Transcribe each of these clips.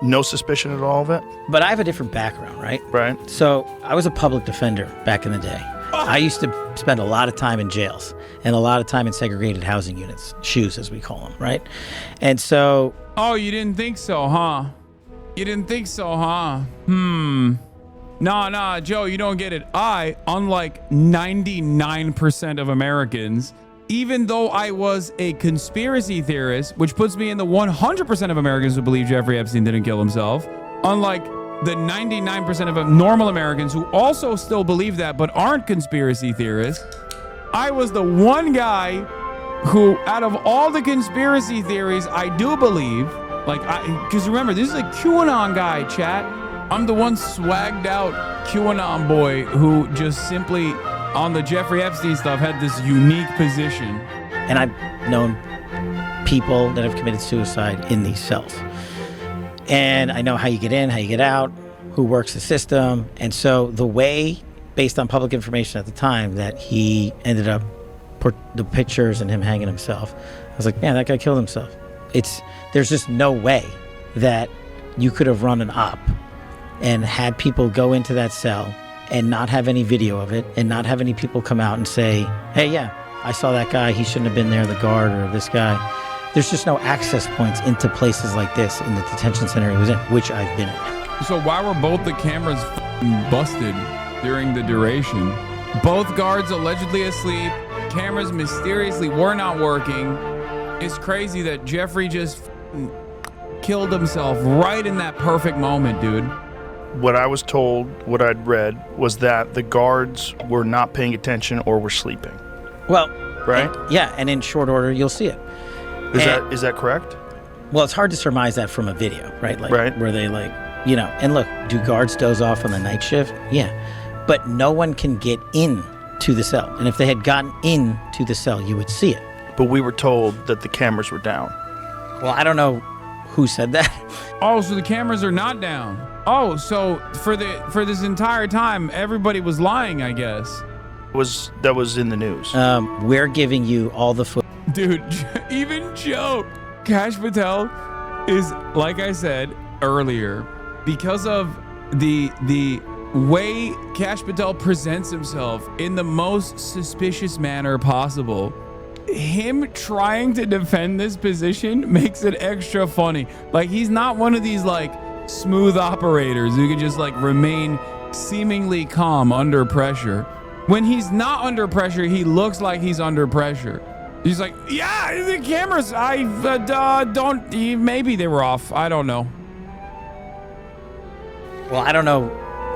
No suspicion at all of it? But I have a different background, right? Right. So I was a public defender back in the day. I used to spend a lot of time in jails and a lot of time in segregated housing units, SHUs as we call them, right? And so... Oh, you didn't think so, huh? You didn't think so, huh? Nah, Joe, you don't get it. I, unlike 99% of Americans, even though I was a conspiracy theorist, which puts me in the 100% of Americans who believe Jeffrey Epstein didn't kill himself, unlike the 99% of normal Americans who also still believe that but aren't conspiracy theorists, I was the one guy who, out of all the conspiracy theories I do believe, because remember, this is a QAnon guy, chat. I'm the one swagged out QAnon boy who just simply, on the Jeffrey Epstein stuff, had this unique position. And I've known people that have committed suicide in these cells. And I know how you get in, how you get out, who works the system. And so the way, based on public information at the time, that he ended up put the pictures and him hanging himself, I was like, man, that guy killed himself. There's just no way that you could have run an op and had people go into that cell and not have any video of it and not have any people come out and say, hey, yeah, I saw that guy, he shouldn't have been there, the guard or this guy. There's just no access points into places like this in the detention center he was in, which I've been in. So why were both the cameras busted during the duration? Both guards allegedly asleep. Cameras mysteriously were not working. It's crazy that Jeffrey just killed himself right in that perfect moment, dude. What I was told, what I'd read, was that the guards were not paying attention or were sleeping. Well, right? And in short order, you'll see it. Is that correct? Well, it's hard to surmise that from a video, right? Right. Where they and look, do guards doze off on the night shift? Yeah. But no one can get in to the cell. And if they had gotten in to the cell, you would see it. But we were told that the cameras were down. Well, I don't know who said that. Oh, so the cameras are not down. Oh, so for this entire time, everybody was lying, I guess. That was in the news. We're giving you all the footage. Dude, even Joe, Kash Patel is, like I said earlier, because of the way Kash Patel presents himself in the most suspicious manner possible, him trying to defend this position makes it extra funny. Like, he's not one of these smooth operators who can just remain seemingly calm under pressure. When he's not under pressure, he looks like he's under pressure. He's like, yeah, the cameras, maybe they were off. I don't know. Well, I don't know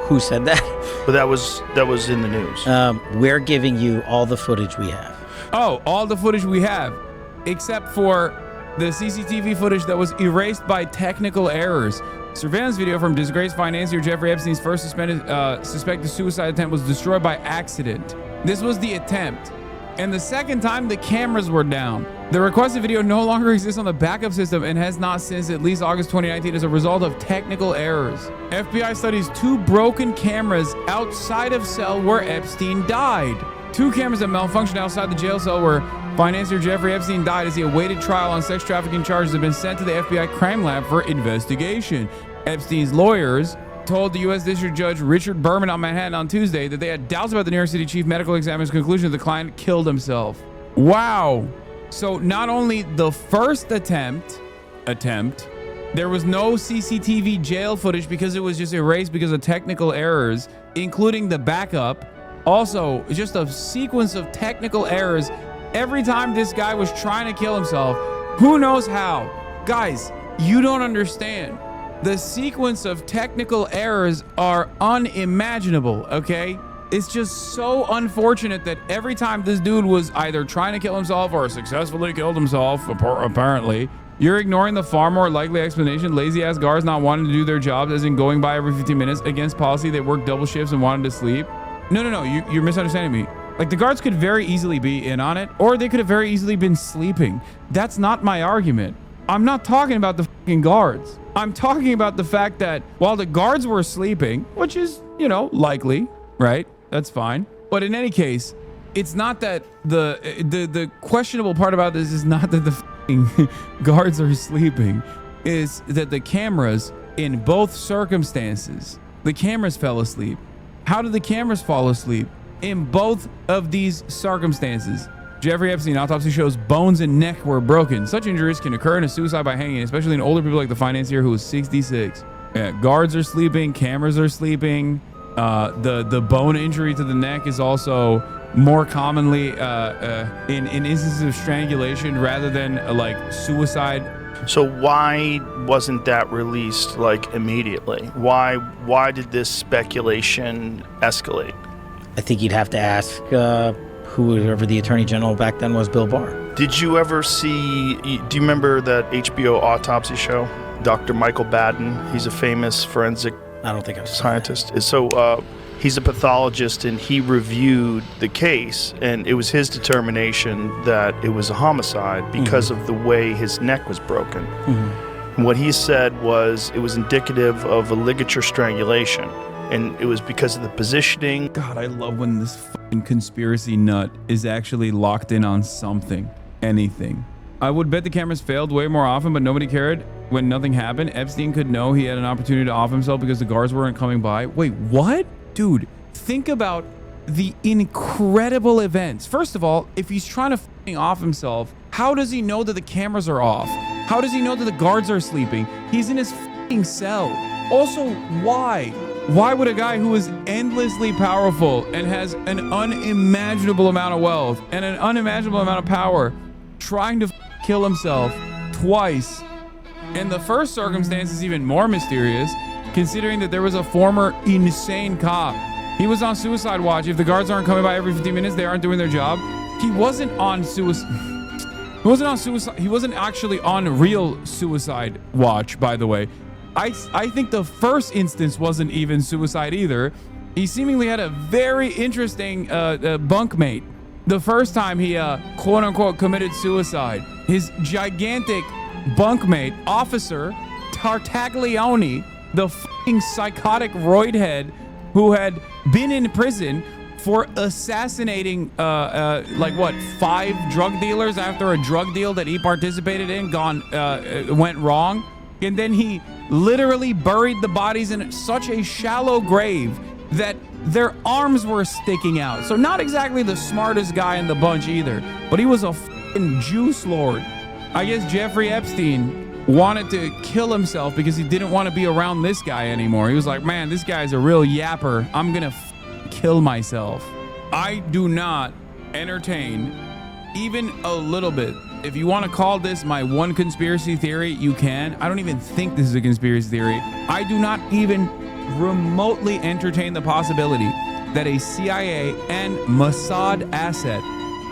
who said that. But that was in the news. We're giving you all the footage we have. Oh, all the footage we have, except for the CCTV footage that was erased by technical errors. Surveillance video from disgraced financier Jeffrey Epstein's first suspected suicide attempt was destroyed by accident. This was the attempt. And the second time, the cameras were down. The requested video no longer exists on the backup system and has not since at least August 2019 as a result of technical errors. FBI studies 2 broken cameras outside of cell where Epstein died. 2 cameras that malfunctioned outside the jail cell where financier Jeffrey Epstein died as he awaited trial on sex trafficking charges have been sent to the FBI crime lab for investigation. Epstein's lawyers told the U.S. District Judge Richard Berman on Manhattan on Tuesday that they had doubts about the New York City chief medical examiner's conclusion that the client killed himself. Wow. So not only the first attempt, there was no CCTV jail footage because it was just erased because of technical errors, including the backup. Also, just a sequence of technical errors every time this guy was trying to kill himself. Who knows how? Guys, you don't understand. The sequence of technical errors are unimaginable, okay? It's just so unfortunate that every time this dude was either trying to kill himself or successfully killed himself, apparently, you're ignoring the far more likely explanation: lazy-ass guards not wanting to do their jobs, as in going by every 15 minutes, against policy they worked double shifts and wanted to sleep. No, you're misunderstanding me. The guards could very easily be in on it, or they could have very easily been sleeping. That's not my argument. I'm not talking about the fucking guards. I'm talking about the fact that while the guards were sleeping, which is, likely, right? That's fine. But in any case, it's not that the questionable part about this is not that the fucking guards are sleeping, is that the cameras In both circumstances, the cameras fell asleep. How did the cameras fall asleep? In both of these circumstances, Jeffrey Epstein autopsy shows bones and neck were broken. Such injuries can occur in a suicide by hanging, especially in older people like the financier who was 66. Yeah, guards are sleeping, cameras are sleeping. The bone injury to the neck is also more commonly in instances of strangulation rather than like suicide. So why wasn't that released like immediately? Why did this speculation escalate? I think you'd have to ask whoever the Attorney General back then was, Bill Barr. Did you ever see, do you remember that HBO autopsy show? Dr. Michael Baden, he's a famous forensic I don't think I've seen scientist. So he's a pathologist, and he reviewed the case, and it was his determination that it was a homicide because of the way his neck was broken. And what he said was it was indicative of a ligature strangulation, and it was because of the positioning. God, I love when this fucking conspiracy nut is actually locked in on something, anything. I would bet the cameras failed way more often, but nobody cared when nothing happened. Epstein could know he had an opportunity to off himself because the guards weren't coming by. Wait, what? Dude, think about the incredible events. First of all, if he's trying to fucking off himself, how does he know that the cameras are off? How does he know that the guards are sleeping? He's in his fucking cell. Also, why? Why would a guy who is endlessly powerful and has an unimaginable amount of wealth and an unimaginable amount of power trying to kill himself twice? And the first circumstance is even more mysterious, considering that there was a former insane cop. He was on suicide watch. If the guards aren't coming by every 15 minutes, they aren't doing their job. He wasn't on suicide. He wasn't on suicide. He wasn't actually on real suicide watch, by the way. I think the first instance wasn't even suicide either. He seemingly had a very interesting bunkmate. The first time he quote unquote committed suicide, his gigantic bunkmate, Officer Tartaglione, the fucking psychotic roid head who had been in prison for assassinating 5 drug dealers after a drug deal that he participated in went wrong. And then he literally buried the bodies in such a shallow grave that their arms were sticking out. So not exactly the smartest guy in the bunch either, but he was a fucking juice lord. I guess Jeffrey Epstein wanted to kill himself because he didn't want to be around this guy anymore. He was like, man, this guy's a real yapper. I'm gonna kill myself. I do not entertain even a little bit. If you want to call this my one conspiracy theory, you can. I don't even think this is a conspiracy theory. I do not even remotely entertain the possibility that a CIA and Mossad asset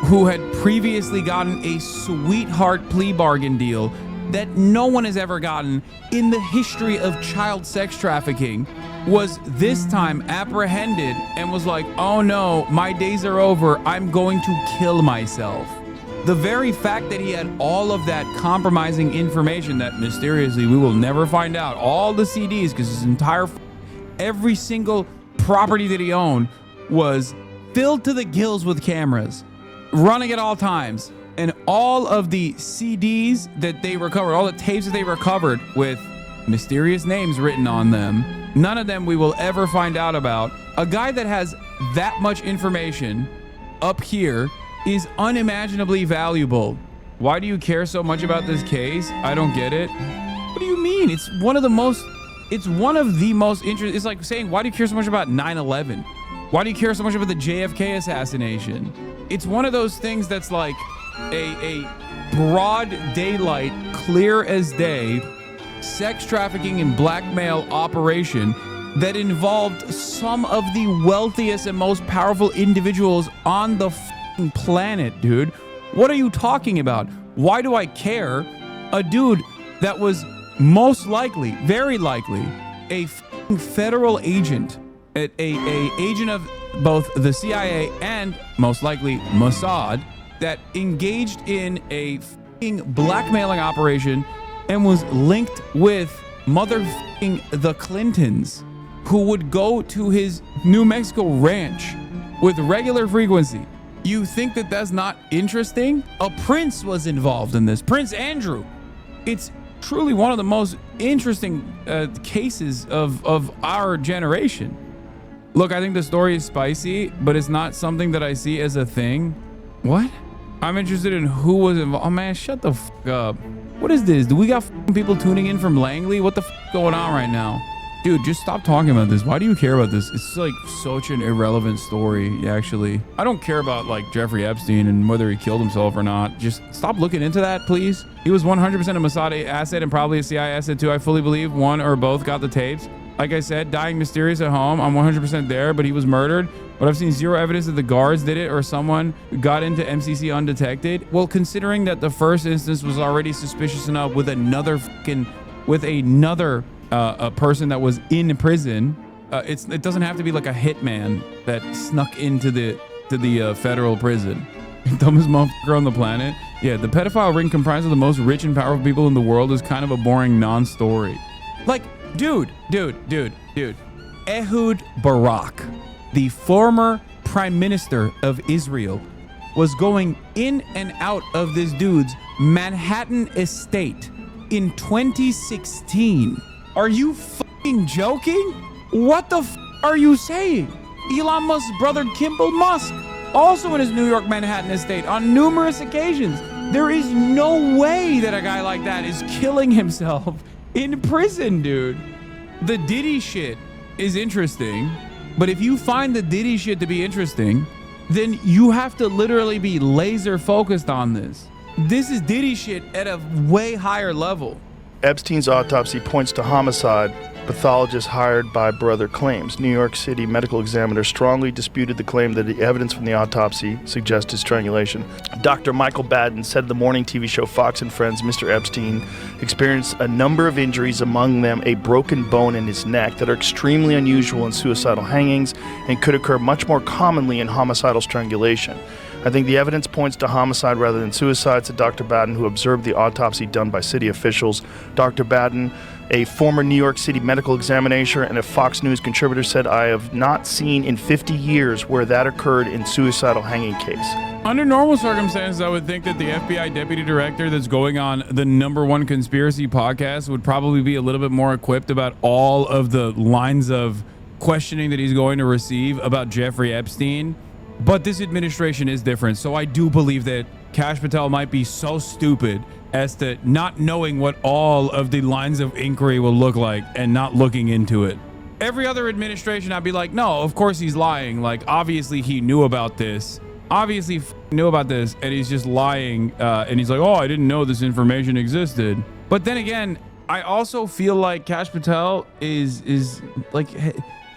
who had previously gotten a sweetheart plea bargain deal that no one has ever gotten in the history of child sex trafficking was this time apprehended and was like, oh no, my days are over. I'm going to kill myself. The very fact that he had all of that compromising information that mysteriously we will never find out, all the CDs, because his entire, every single property that he owned was filled to the gills with cameras, running at all times. And all of the CDs that they recovered, all the tapes that they recovered with mysterious names written on them, none of them we will ever find out about. A guy that has that much information up here is unimaginably valuable. Why do you care so much about this case? I don't get it. What do you mean? It's one of the most interesting. It's like saying, why do you care so much about 9/11? Why do you care so much about the JFK assassination? It's one of those things that's like a broad daylight, clear as day, sex trafficking and blackmail operation that involved some of the wealthiest and most powerful individuals on the planet, dude. What are you talking about? Why do I care? A dude that was most likely, very likely, a federal agent, a agent of both the CIA and most likely Mossad, that engaged in a blackmailing operation and was linked with motherfucking the Clintons, who would go to his New Mexico ranch with regular frequency. You think that that's not interesting? A prince was involved in this. Prince Andrew. It's truly one of the most interesting cases of our generation. Look, I think the story is spicy, but it's not something that I see as a thing. What? I'm interested in who was involved. Oh man, shut the f up. What is this? Do we got people tuning in from Langley? What the f going on right now? Dude, just stop talking about this. Why do you care about this? It's like such an irrelevant story, actually. I don't care about like Jeffrey Epstein and whether he killed himself or not. Just stop looking into that, please. He was 100% a Mossad asset and probably a CIA asset too. I fully believe one or both got the tapes. Like I said, dying mysterious at home. I'm 100% there, but he was murdered. But I've seen zero evidence that the guards did it or someone got into MCC undetected. Well, considering that the first instance was already suspicious enough with another a person that was in prison, it doesn't have to be like a hitman that snuck into the federal prison. Dumbest motherfucker on the planet. Yeah, the pedophile ring comprised of the most rich and powerful people in the world is kind of a boring non-story. Like, dude. Ehud Barak, the former prime minister of Israel, was going in and out of this dude's Manhattan estate in 2016. Are you fucking joking? What the f are you saying? Elon Musk's brother Kimball Musk, also in his New York Manhattan estate on numerous occasions. There is no way that a guy like that is killing himself in prison, dude. The Diddy shit is interesting, but if you find the Diddy shit to be interesting, then you have to literally be laser focused on this. This is Diddy shit at a way higher level. Epstein's autopsy points to homicide. Pathologist hired by brother claims. New York City medical examiner strongly disputed the claim that the evidence from the autopsy suggested strangulation. Dr. Michael Baden said to the morning TV show Fox and Friends Mr. Epstein experienced a number of injuries, among them a broken bone in his neck, that are extremely unusual in suicidal hangings and could occur much more commonly in homicidal strangulation. I think the evidence points to homicide rather than suicide, said Dr. Baden, who observed the autopsy done by city officials. Dr. Baden, a former New York City medical examiner and a Fox News contributor, said, I have not seen in 50 years where that occurred in suicidal hanging case. Under normal circumstances, I would think that the FBI deputy director that's going on the #1 conspiracy podcast would probably be a little bit more equipped about all of the lines of questioning that he's going to receive about Jeffrey Epstein. But this administration is different, so I do believe that Kash Patel might be so stupid as to not knowing what all of the lines of inquiry will look like and not looking into it. Every other administration, I'd be like, no, of course he's lying. Like, obviously he knew about this. Obviously knew about this, and he's just lying. And he's like, oh, I didn't know this information existed. But then again, I also feel like Kash Patel is like...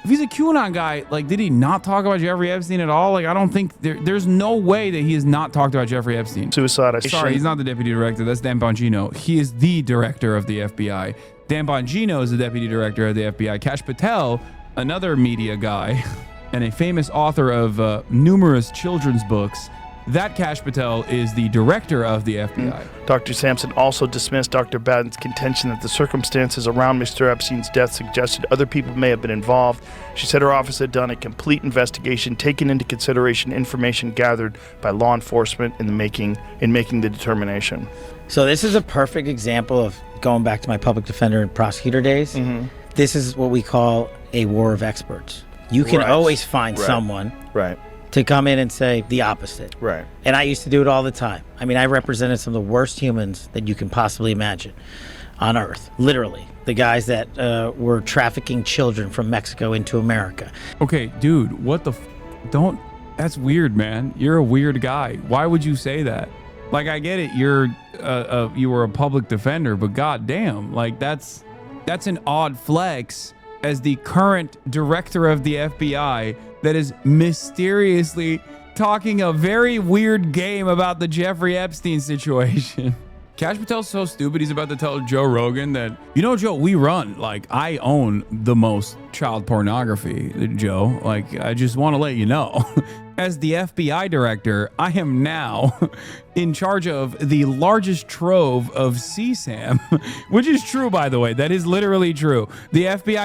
If he's a QAnon guy, like, did he not talk about Jeffrey Epstein at all? Like, I don't think there's no way that he has not talked about Jeffrey Epstein. Suicide. Sorry, he's not the deputy director. That's Dan Bongino. He is the director of the FBI. Dan Bongino is the deputy director of the FBI. Kash Patel, another media guy and a famous author of numerous children's books. That Kash Patel is the director of the FBI. Dr. Sampson also dismissed Dr. Baden's contention that the circumstances around Mr. Epstein's death suggested other people may have been involved. She said her office had done a complete investigation, taking into consideration information gathered by law enforcement in making the determination. So this is a perfect example of going back to my public defender and prosecutor days. Mm-hmm. This is what we call a war of experts. You can always find someone to come in and say the opposite. Right. And I used to do it all the time. I mean, I represented some of the worst humans that you can possibly imagine on Earth. Literally. The guys that were trafficking children from Mexico into America. Okay, dude, what the don't... That's weird, man. You're a weird guy. Why would you say that? Like, I get it. You were a public defender, but goddamn, like, that's an odd flex as the current director of the FBI that is mysteriously talking a very weird game about the Jeffrey Epstein situation. Kash Patel's so stupid, he's about to tell Joe Rogan that, you know, Joe, we run, like, I own the most child pornography, Joe. Like, I just want to let you know. As the FBI director, I am now in charge of the largest trove of CSAM, which is true, by the way. That is literally true. The FBI